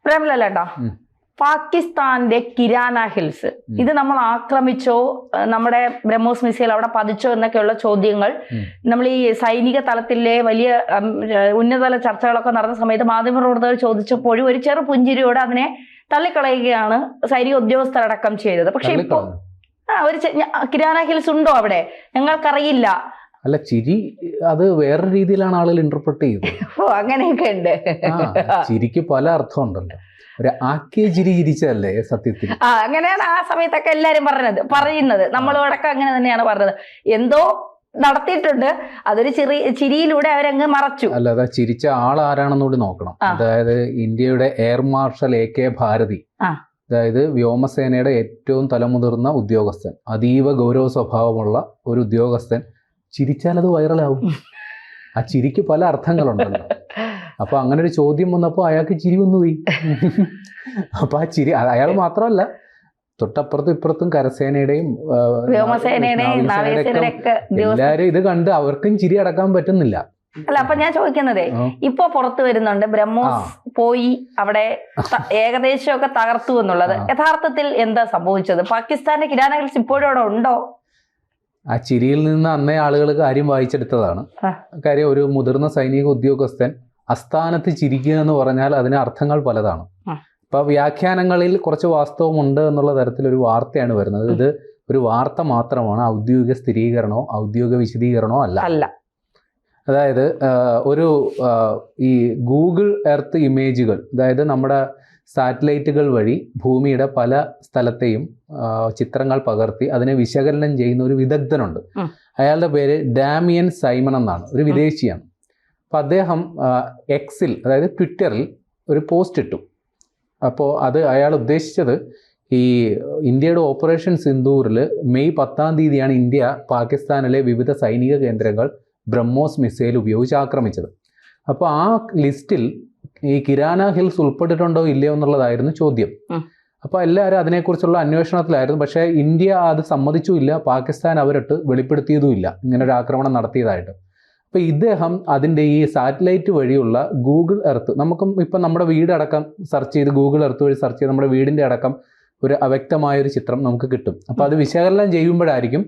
പ്രേമലല്ലേട്ടാ, പാകിസ്ഥാന്റെ കിരാന ഹിൽസ് ഇത് നമ്മൾ ആക്രമിച്ചോ, നമ്മുടെ ബ്രഹ്മോസ് മിസൈൽ അവിടെ പതിച്ചോ എന്നൊക്കെയുള്ള ചോദ്യങ്ങൾ നമ്മൾ ഈ സൈനിക തലത്തിലെ വലിയ ഉന്നതതല ചർച്ചകളൊക്കെ നടന്ന സമയത്ത് മാധ്യമപ്രവർത്തകർ ചോദിച്ചപ്പോഴും ഒരു ചെറു പുഞ്ചിരിയോടെ അതിനെ തള്ളിക്കളയുകയാണ് സൈനിക ഉദ്യോഗസ്ഥരടക്കം ചെയ്തത്. പക്ഷെ ഇപ്പോ ഒരു കിരാന ഹിൽസ് ഉണ്ടോ അവിടെ ഞങ്ങൾക്കറിയില്ല. അല്ല, ചിരി അത് വേറെ രീതിയിലാണ് ആളുകൾ ഇന്റർപ്രറ്റ് ചെയ്തത്. ഓ, അങ്ങനെയൊക്കെ ഉണ്ട്. ചിരിക്ക് പല അർത്ഥമുണ്ടല്ലോ. ഒരു ആക്കിയ ചിരി ചിരിച്ചല്ലേ സത്യത്തിൽ. അങ്ങനെയാണ് ആ സമയത്തൊക്കെ എല്ലാരും പറയുന്നത്. നമ്മളോടൊക്കെ അങ്ങനെ തന്നെയാണ് പറഞ്ഞത്. എന്തോ നടത്തിയിട്ടുണ്ട്, അതൊരു ചിരിയിലൂടെ അവരങ്ങ് മറച്ചു. അല്ലാതെ ചിരിച്ച ആൾ ആരാണെന്നുകൂടി നോക്കണം. അതായത് ഇന്ത്യയുടെ എയർ മാർഷൽ AK ഭാരതി, അതായത് വ്യോമസേനയുടെ ഏറ്റവും തലമുതിർന്ന ഉദ്യോഗസ്ഥൻ, അതീവ ഗൗരവ സ്വഭാവമുള്ള ഒരു ഉദ്യോഗസ്ഥൻ ചിരിച്ചാൽ അത് വൈറലാവും. ആ ചിരിക്ക് പല അർത്ഥങ്ങളുണ്ടല്ലോ. അപ്പൊ അങ്ങനെ ഒരു ചോദ്യം വന്നപ്പോൾ അയാൾക്ക് ചിരി വന്നുപോയി. അപ്പൊ ആ ചിരി അയാൾ മാത്രമല്ല, തൊട്ടപ്പുറത്തും ഇപ്പുറത്തും കരസേനയുടെയും എല്ലാരും ഇത് കണ്ട് അവർക്കും ചിരി അടക്കാൻ പറ്റുന്നില്ല. അല്ല, അപ്പൊ ഞാൻ ചോദിക്കുന്നതേ, ഇപ്പൊ പുറത്തു വരുന്നുണ്ട് ബ്രഹ്മോസ് പോയി അവിടെ ഏകദേശമൊക്കെ തകർത്തു എന്നുള്ളത്. യഥാർത്ഥത്തിൽ എന്താ സംഭവിച്ചത്? പാകിസ്ഥാന്റെ കിരാന ഹിൽസ് ഇപ്പോഴും അവിടെ ഉണ്ടോ? ആ ചിരിയിൽ നിന്ന് അന്നേ ആളുകൾ കാര്യം വായിച്ചെടുത്തതാണ്. കാര്യം, ഒരു മുതിർന്ന സൈനിക ഉദ്യോഗസ്ഥൻ അസ്ഥാനത്ത് ചിരിക്കുക എന്ന് പറഞ്ഞാൽ അതിന് അർത്ഥങ്ങൾ പലതാണ്. ഇപ്പൊ വ്യാഖ്യാനങ്ങളിൽ കുറച്ച് വാസ്തവമുണ്ട് എന്നുള്ള തരത്തിലൊരു വാർത്തയാണ് വരുന്നത്. ഇത് ഒരു വാർത്ത മാത്രമാണ്, ഔദ്യോഗിക സ്ഥിരീകരണമോ ഔദ്യോഗിക വിശദീകരണമോ അല്ല. അതായത് ഈ ഗൂഗിൾ എർത്ത് ഇമേജുകൾ, അതായത് നമ്മുടെ സാറ്റലൈറ്റുകൾ വഴി ഭൂമിയുടെ പല സ്ഥലത്തെയും ചിത്രങ്ങൾ പകർത്തി അതിനെ വിശകലനം ചെയ്യുന്ന ഒരു വിദഗ്ധനുണ്ട്. അയാളുടെ പേര് ഡാമിയൻ സൈമൺ എന്നാണ്, ഒരു വിദേശിയാണ്. അപ്പം അദ്ദേഹം എക്സിൽ, അതായത് ട്വിറ്ററിൽ ഒരു പോസ്റ്റ് ഇട്ടു. അപ്പോൾ അത് അയാൾ ഉദ്ദേശിച്ചത്, ഈ ഇന്ത്യയുടെ ഓപ്പറേഷൻ സിന്ദൂറിൽ മെയ് 10-ാം തീയതിയാണ് ഇന്ത്യ പാകിസ്ഥാനിലെ വിവിധ സൈനിക കേന്ദ്രങ്ങൾ ബ്രഹ്മോസ് മിസൈൽ ഉപയോഗിച്ച് ആക്രമിച്ചത്. അപ്പോൾ ആ ലിസ്റ്റിൽ ഈ കിരാന ഹിൽസ് ഉൾപ്പെട്ടിട്ടുണ്ടോ ഇല്ലയോ എന്നുള്ളതായിരുന്നു ചോദ്യം. അപ്പോൾ എല്ലാവരും അതിനെക്കുറിച്ചുള്ള അന്വേഷണത്തിലായിരുന്നു. പക്ഷേ ഇന്ത്യ അത് സമ്മതിച്ചുമില്ല, പാകിസ്ഥാൻ അവരിട്ട് വെളിപ്പെടുത്തിയതുമില്ല ഇങ്ങനൊരു ആക്രമണം നടത്തിയതായിട്ട്. അപ്പോൾ ഇദ്ദേഹം അതിൻ്റെ ഈ സാറ്റലൈറ്റ് വഴിയുള്ള ഗൂഗിൾ എർത്ത്, നമുക്കും ഇപ്പം നമ്മുടെ വീടടക്കം സെർച്ച് ചെയ്ത് ഗൂഗിൾ എർത്ത് വഴി സെർച്ച് ചെയ്ത് നമ്മുടെ വീടിൻ്റെ അടക്കം ഒരു അവ്യക്തമായൊരു ചിത്രം നമുക്ക് കിട്ടും. അപ്പോൾ അത് വിശകലനം ചെയ്യുമ്പോഴായിരിക്കും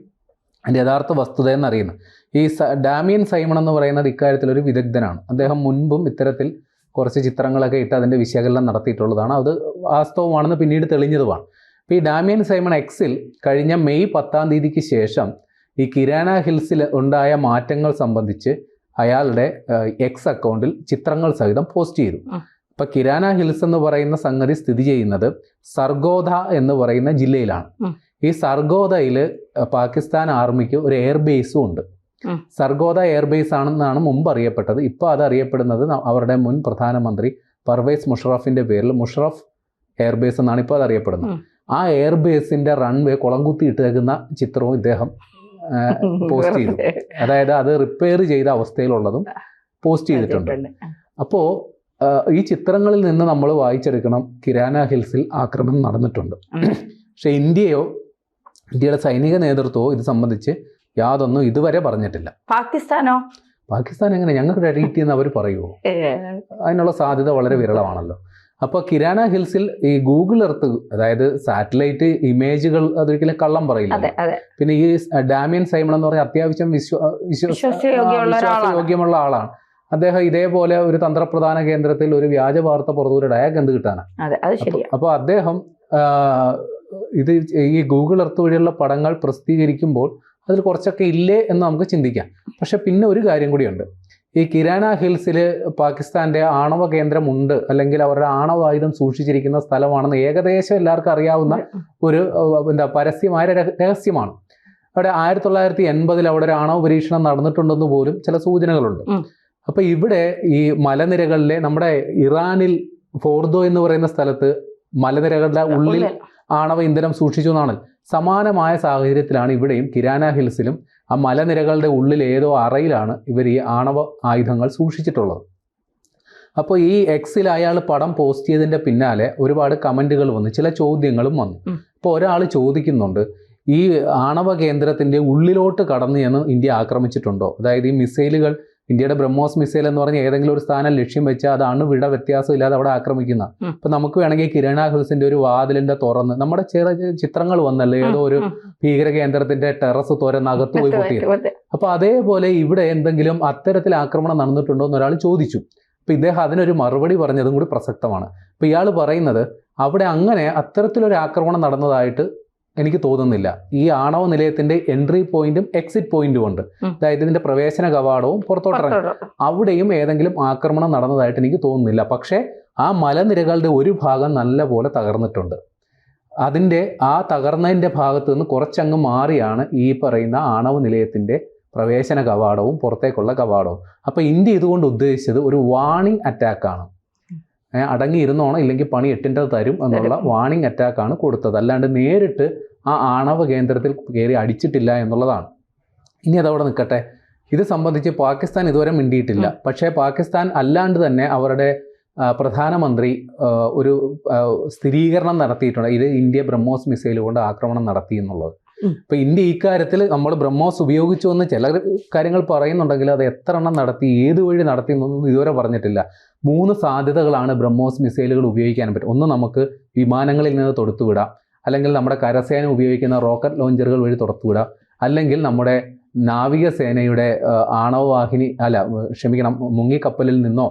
അതിൻ്റെ യഥാർത്ഥ വസ്തുതയെന്ന് അറിയുന്നത്. ഈ ഡാമിയൻ സൈമൺ എന്ന് പറയുന്നത് ഇക്കാര്യത്തിലൊരു വിദഗ്ധനാണ്. അദ്ദേഹം മുൻപും ഇത്തരത്തിൽ കുറച്ച് ചിത്രങ്ങളൊക്കെ ഇട്ട് അതിൻ്റെ വിശകലനം നടത്തിയിട്ടുള്ളതാണ്. അത് വാസ്തവമാണെന്ന് പിന്നീട് തെളിഞ്ഞതുമാണ്. അപ്പോൾ ഈ ഡാമിയൻ സൈമൺ എക്സിൽ കഴിഞ്ഞ മെയ് 10-ാം തീയതിക്ക് ശേഷം ഈ കിരാന ഹിൽസിൽ ഉണ്ടായ മാറ്റങ്ങൾ സംബന്ധിച്ച് അയാളുടെ എക്സ് അക്കൗണ്ടിൽ ചിത്രങ്ങൾ സഹിതം പോസ്റ്റ് ചെയ്തു. അപ്പം കിരാന ഹിൽസ് എന്ന് പറയുന്ന സംഗതി സ്ഥിതി ചെയ്യുന്നത് സർഗോധ എന്ന് പറയുന്ന ജില്ലയിലാണ്. ഈ സർഗോധയിൽ പാകിസ്ഥാൻ ആർമിക്ക് ഒരു എയർബേസും ഉണ്ട്. സർഗോധ എയർബേസ് ആണെന്നാണ് മുമ്പ് അറിയപ്പെട്ടത്. ഇപ്പോൾ അത് അറിയപ്പെടുന്നത് അവരുടെ മുൻ പ്രധാനമന്ത്രി പർവേസ് മുഷറഫിൻ്റെ പേരിൽ മുഷറഫ് എയർബേസ് എന്നാണ് ഇപ്പോൾ അത് അറിയപ്പെടുന്നത്. ആ എയർബേസിൻ്റെ റൺവേ കുളം കുത്തി ഇട്ടേക്കുന്ന ചിത്രവും ഇദ്ദേഹം പോസ്റ്റ് ചെയ്തു. അതായത് അത് റിപ്പയർ ചെയ്ത അവസ്ഥയിലുള്ളതും പോസ്റ്റ് ചെയ്തിട്ടുണ്ട്. അപ്പോൾ ഈ ചിത്രങ്ങളിൽ നിന്ന് നമ്മൾ വായിച്ചെടുക്കണം, കിരാന ഹിൽസിൽ ആക്രമണം നടന്നിട്ടുണ്ട്. പക്ഷെ ഇന്ത്യയുടെ സൈനിക നേതൃത്വമോ ഇത് സംബന്ധിച്ച് യാതൊന്നും ഇതുവരെ പറഞ്ഞിട്ടില്ല. പാകിസ്ഥാൻ എങ്ങനെ ഞങ്ങൾക്ക് ക്രെഡിറ്റ് ചെയ്യുന്ന അവർ പറയുമോ? അതിനുള്ള സാധ്യത വളരെ വിരളമാണല്ലോ. അപ്പോൾ കിരാന ഹിൽസിൽ ഈ ഗൂഗിൾ എർത്ത്, അതായത് സാറ്റലൈറ്റ് ഇമേജുകൾ അതൊരിക്കലും കള്ളം പറയില്ല. പിന്നെ ഈ ഡാമിയൻ സൈമൺ എന്ന് പറഞ്ഞാൽ അത്യാവശ്യം വിശ്വാസയോഗ്യമുള്ള ആളാണ്. അദ്ദേഹം ഇതേപോലെ ഒരു തന്ത്രപ്രധാന കേന്ദ്രത്തിൽ ഒരു വ്യാജ വാർത്ത പുറത്തുവിട്ട് അയാൾക്ക് എന്ത് കിട്ടാനാണ്? അപ്പോൾ അദ്ദേഹം ഇത് ഈ ഗൂഗിൾ എർത്ത് വഴിയുള്ള പടങ്ങൾ പ്രസിദ്ധീകരിക്കുമ്പോൾ അതിൽ കുറച്ചൊക്കെ ഇല്ലേ എന്ന് നമുക്ക് ചിന്തിക്കാം. പക്ഷെ പിന്നെ ഒരു കാര്യം കൂടിയുണ്ട്. ഈ കിരാന ഹിൽസിൽ പാകിസ്ഥാൻ്റെ ആണവ കേന്ദ്രമുണ്ട്, അല്ലെങ്കിൽ അവരുടെ ആണവായുധം സൂക്ഷിച്ചിരിക്കുന്ന സ്ഥലമാണെന്ന് ഏകദേശം എല്ലാവർക്കും അറിയാവുന്ന ഒരു പരസ്യമായ രഹസ്യമാണ്. അവിടെ 1980 അവിടെ ഒരു ആണവ പരീക്ഷണം നടന്നിട്ടുണ്ടെന്ന് പോലും ചില സൂചനകളുണ്ട്. അപ്പോൾ ഇവിടെ ഈ മലനിരകളിലെ നമ്മുടെ ഇറാനിൽ ഫോർദോ എന്ന് പറയുന്ന സ്ഥലത്ത് മലനിരകളുടെ ഉള്ളിൽ ആണവ ഇന്ധനം സൂക്ഷിച്ചു എന്നാണ്. സമാനമായ സാഹചര്യത്തിലാണ് ഇവിടെയും കിരാന ഹിൽസിലും ആ മലനിരകളുടെ ഉള്ളിൽ ഏതോ അറയിലാണ് ഇവർ ഈ ആണവ ആയുധങ്ങൾ സൂക്ഷിച്ചിട്ടുള്ളത്. അപ്പോൾ ഈ എക്സിൽ അയാൾ പടം പോസ്റ്റ് ചെയ്തതിൻ്റെ പിന്നാലെ ഒരുപാട് കമൻറ്റുകൾ വന്നു, ചില ചോദ്യങ്ങളും വന്നു. അപ്പോൾ ഒരാൾ ചോദിക്കുന്നുണ്ട്, ഈ ആണവ കേന്ദ്രത്തിൻ്റെ ഉള്ളിലോട്ട് കടന്നു ചെന്ന് ഇന്ത്യ ആക്രമിച്ചിട്ടുണ്ടോ? അതായത് ഈ മിസൈലുകൾ ഇന്ത്യയുടെ ബ്രഹ്മോസ് മിസൈൽ എന്ന് പറഞ്ഞ ഏതെങ്കിലും ഒരു സ്ഥാനം ലക്ഷ്യം വെച്ചാൽ അത് അണുവിട വ്യത്യാസം ഇല്ലാതെ അവിടെ ആക്രമിക്കുന്ന. ഇപ്പൊ നമുക്ക് വേണമെങ്കിൽ കിരണ ഹിൽസിന്റെ ഒരു വാതിലിന്റെ തുറന്ന് നമ്മുടെ ചെറിയ ചിത്രങ്ങൾ വന്നല്ലേ ഏതോ ഒരു ഭീകര കേന്ദ്രത്തിന്റെ ടെറസ് തുറന്ന് അകത്ത് പോയി പൊട്ടിയത്. അപ്പൊ അതേപോലെ ഇവിടെ എന്തെങ്കിലും അത്തരത്തിൽ ആക്രമണം നടന്നിട്ടുണ്ടോ എന്ന് ഒരാൾ ചോദിച്ചു. അപ്പൊ ഇദ്ദേഹം അതിനൊരു മറുപടി പറഞ്ഞതും കൂടി പ്രസക്തമാണ്. അപ്പൊ ഇയാൾ പറയുന്നത് അവിടെ അങ്ങനെ അത്തരത്തിലൊരു ആക്രമണം നടന്നതായിട്ട് എനിക്ക് തോന്നുന്നില്ല. ഈ ആണവ നിലയത്തിന്റെ എൻട്രി പോയിന്റും എക്സിറ്റ് പോയിന്റും ഉണ്ട്, അതായത് ഇതിന്റെ പ്രവേശന കവാടവും പുറത്തോട്ടിറങ്ങി അവിടെയും ഏതെങ്കിലും ആക്രമണം നടന്നതായിട്ട് എനിക്ക് തോന്നുന്നില്ല. പക്ഷേ ആ മലനിരകളുടെ ഒരു ഭാഗം നല്ലപോലെ തകർന്നിട്ടുണ്ട്. അതിൻ്റെ ആ തകർന്നതിൻ്റെ ഭാഗത്ത് നിന്ന് കുറച്ചങ്ങ് മാറിയാണ് ഈ പറയുന്ന ആണവ നിലയത്തിന്റെ പ്രവേശന കവാടവും പുറത്തേക്കുള്ള കവാടവും. അപ്പോൾ ഇന്ത്യ ഇതുകൊണ്ട് ഉദ്ദേശിച്ചത് ഒരു വാണിംഗ് അറ്റാക്കാണ്. അടങ്ങിയിരുന്നോണം ഇല്ലെങ്കിൽ പണി എട്ടിൻ്റെ തരും എന്നുള്ള വാണിംഗ് അറ്റാക്കാണ് കൊടുത്തത്, അല്ലാണ്ട് നേരിട്ട് ആ ആണവ കേന്ദ്രത്തിൽ കയറി അടിച്ചിട്ടില്ല എന്നുള്ളതാണ്. ഇനി അതവിടെ നിൽക്കട്ടെ. ഇത് സംബന്ധിച്ച് പാകിസ്ഥാൻ ഇതുവരെ മിണ്ടിയിട്ടില്ല. പക്ഷേ പാകിസ്ഥാൻ അല്ലാണ്ട് തന്നെ അവരുടെ പ്രധാനമന്ത്രി ഒരു സ്ഥിരീകരണം നടത്തിയിട്ടുണ്ട്, ഇത് ഇന്ത്യ ബ്രഹ്മോസ് മിസൈൽ കൊണ്ട് ആക്രമണം നടത്തി എന്നുള്ളത്. ഇപ്പൊ ഇന്ത്യ ഇക്കാര്യത്തിൽ നമ്മൾ ബ്രഹ്മോസ് ഉപയോഗിച്ചു എന്ന് ചില കാര്യങ്ങൾ പറയുന്നുണ്ടെങ്കിൽ അത് എത്ര എണ്ണം നടത്തി, ഏത് വഴി നടത്തി എന്നൊന്നും ഇതുവരെ പറഞ്ഞിട്ടില്ല. 3 സാധ്യതകളാണ് ബ്രഹ്മോസ് മിസൈലുകൾ ഉപയോഗിക്കാൻ പറ്റും. ഒന്ന്, നമുക്ക് വിമാനങ്ങളിൽ നിന്ന് തൊടുത്തുവിടാം, അല്ലെങ്കിൽ നമ്മുടെ കരസേന ഉപയോഗിക്കുന്ന റോക്കറ്റ് ലോഞ്ചറുകൾ വഴി തൊടുത്തുവിടാം, അല്ലെങ്കിൽ നമ്മുടെ നാവികസേനയുടെ ആണവവാഹിനി മുങ്ങിക്കപ്പലിൽ നിന്നോ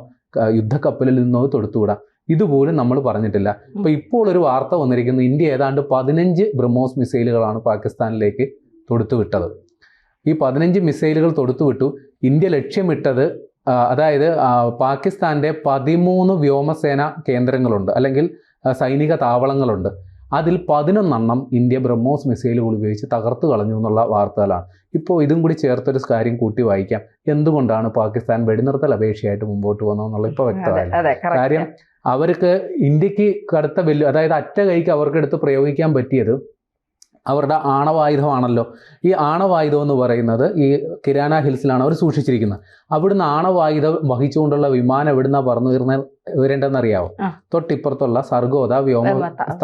യുദ്ധക്കപ്പലിൽ നിന്നോ തൊടുത്തുവിടാം. ഇതുപോലും നമ്മൾ പറഞ്ഞിട്ടില്ല. അപ്പോൾ ഇപ്പോൾ ഒരു വാർത്ത വന്നിരിക്കുന്നു, ഇന്ത്യ ഏതാണ്ട് 15 ബ്രഹ്മോസ് മിസൈലുകളാണ് പാകിസ്ഥാനിലേക്ക് തൊടുത്തുവിട്ടത്. ഈ 15 മിസൈലുകൾ തൊടുത്തുവിട്ടു. ഇന്ത്യ ലക്ഷ്യമിട്ടത്, അതായത് പാകിസ്ഥാൻ്റെ 13 വ്യോമസേന കേന്ദ്രങ്ങളുണ്ട്, അല്ലെങ്കിൽ സൈനിക താവളങ്ങളുണ്ട്. അതിൽ 11 ഇന്ത്യ ബ്രഹ്മോസ് മിസൈലുകൾ ഉപയോഗിച്ച് തകർത്ത് കളഞ്ഞു എന്നുള്ള വാർത്തകളാണ്. ഇപ്പോൾ ഇതും കൂടി ചേർത്തൊരു കാര്യം കൂട്ടി വായിക്കാം. എന്തുകൊണ്ടാണ് പാകിസ്ഥാൻ വെടിനിർത്തൽ അപേക്ഷയായിട്ട് മുമ്പോട്ട് പോകുന്നതെന്നുള്ള ഇപ്പോൾ വ്യക്തമായില്ല. കാര്യം അവർക്ക് ഇന്ത്യക്ക് കടുത്ത അതായത് അറ്റ കൈക്ക് അവർക്കെടുത്ത് പ്രയോഗിക്കാൻ പറ്റിയത് അവരുടെ ആണവായുധമാണല്ലോ. ഈ ആണവായുധം എന്ന് പറയുന്നത് ഈ കിരാന ഹിൽസിലാണ് അവർ സൂക്ഷിച്ചിരിക്കുന്നത്. അവിടുന്ന് ആണവായുധം വഹിച്ചുകൊണ്ടുള്ള വിമാനം എവിടുന്നാ പറന്നു വരേണ്ടതെന്നറിയാവോ? തൊട്ടിപ്പുറത്തുള്ള സർഗോദ വ്യോമ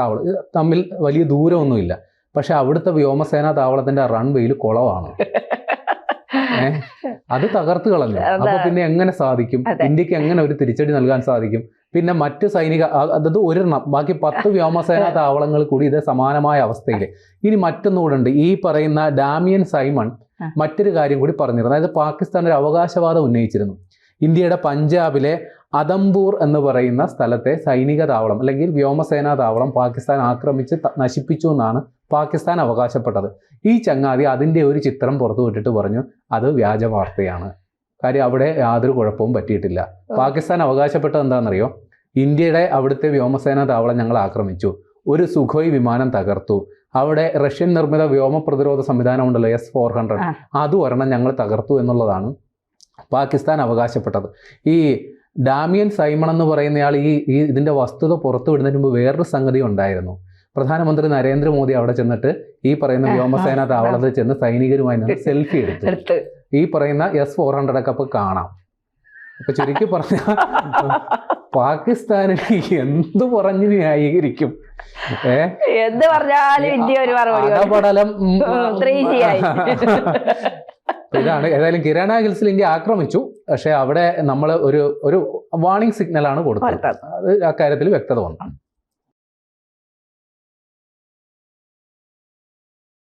താവളം, തമ്മിൽ വലിയ ദൂരമൊന്നുമില്ല. പക്ഷെ അവിടുത്തെ വ്യോമസേനാ താവളത്തിന്റെ റൺവേയിൽ കുളമാണ്. അത് തകർത്ത് കളഞ്ഞു. അപ്പൊ പിന്നെ എങ്ങനെ സാധിക്കും ഇന്ത്യക്ക് എങ്ങനെ ഒരു തിരിച്ചടി നൽകാൻ സാധിക്കും? പിന്നെ മറ്റ് സൈനിക, അതായത് ഒരെണ്ണം, ബാക്കി 10 വ്യോമസേനാ താവളങ്ങൾ കൂടി ഇത് സമാനമായ അവസ്ഥയിൽ. ഇനി മറ്റൊന്നുകൂടെ ഉണ്ട്. ഈ പറയുന്ന ഡാമിയൻ സൈമൺ മറ്റൊരു കാര്യം കൂടി പറഞ്ഞിരുന്നു. അതായത് പാകിസ്ഥാൻ ഒരു അവകാശവാദം ഉന്നയിച്ചിരുന്നു. ഇന്ത്യയുടെ പഞ്ചാബിലെ അദംപൂർ എന്ന് പറയുന്ന സ്ഥലത്തെ സൈനിക താവളം അല്ലെങ്കിൽ വ്യോമസേനാ താവളം പാകിസ്ഥാൻ ആക്രമിച്ച് നശിപ്പിച്ചു എന്നാണ് പാകിസ്ഥാൻ അവകാശപ്പെട്ടത്. ഈ ചങ്ങാതി അതിൻ്റെ ഒരു ചിത്രം പുറത്തു വിട്ടിട്ട് പറഞ്ഞു അത് വ്യാജ വാർത്തയാണ്. കാര്യം അവിടെ യാതൊരു കുഴപ്പവും പറ്റിയിട്ടില്ല. പാകിസ്ഥാൻ അവകാശപ്പെട്ടത് എന്താണെന്നറിയോ? ഇന്ത്യയുടെ അവിടുത്തെ വ്യോമസേനാ താവളം ഞങ്ങൾ ആക്രമിച്ചു, ഒരു സുഖോയ് വിമാനം തകർത്തു, അവിടെ റഷ്യൻ നിർമ്മിത വ്യോമ പ്രതിരോധ സംവിധാനം ഉണ്ടല്ലോ S-400, അതും ഒരെണ്ണം ഞങ്ങൾ തകർത്തു എന്നുള്ളതാണ് പാകിസ്ഥാൻ അവകാശപ്പെട്ടത്. ഈ ഡാമിയൻ സൈമൺ എന്ന് പറയുന്നയാൾ ഈ ഇതിൻ്റെ വസ്തുത പുറത്തു വിടുന്നതിന് മുമ്പ് വേറൊരു സംഗതി ഉണ്ടായിരുന്നു. പ്രധാനമന്ത്രി നരേന്ദ്രമോദി അവിടെ ചെന്നിട്ട് ഈ പറയുന്ന വ്യോമസേനാ താവളത്തിൽ ചെന്ന് സൈനികരുമായി നിന്ന് സെൽഫി എടുത്തു. ഈ പറയുന്ന S-400 ഒക്കെ അപ്പോൾ കാണാം. അപ്പൊ ചുരുക്കി പറഞ്ഞ പാകിസ്ഥാനിൽ എന്ത് പറഞ്ഞു ന്യായീകരിക്കും? എന്ത് പറഞ്ഞാലും ഇന്ത്യ ഒരു അടപടലം. ഇതാണ് ഏതായാലും കിരാന ഹിൽസിൽ ഇന്ത്യ ആക്രമിച്ചു. പക്ഷെ അവിടെ നമ്മൾ ഒരു വാർണിംഗ് സിഗ്നലാണ് കൊടുത്തത്. അത് അക്കാര്യത്തിൽ വ്യക്തത വന്നു.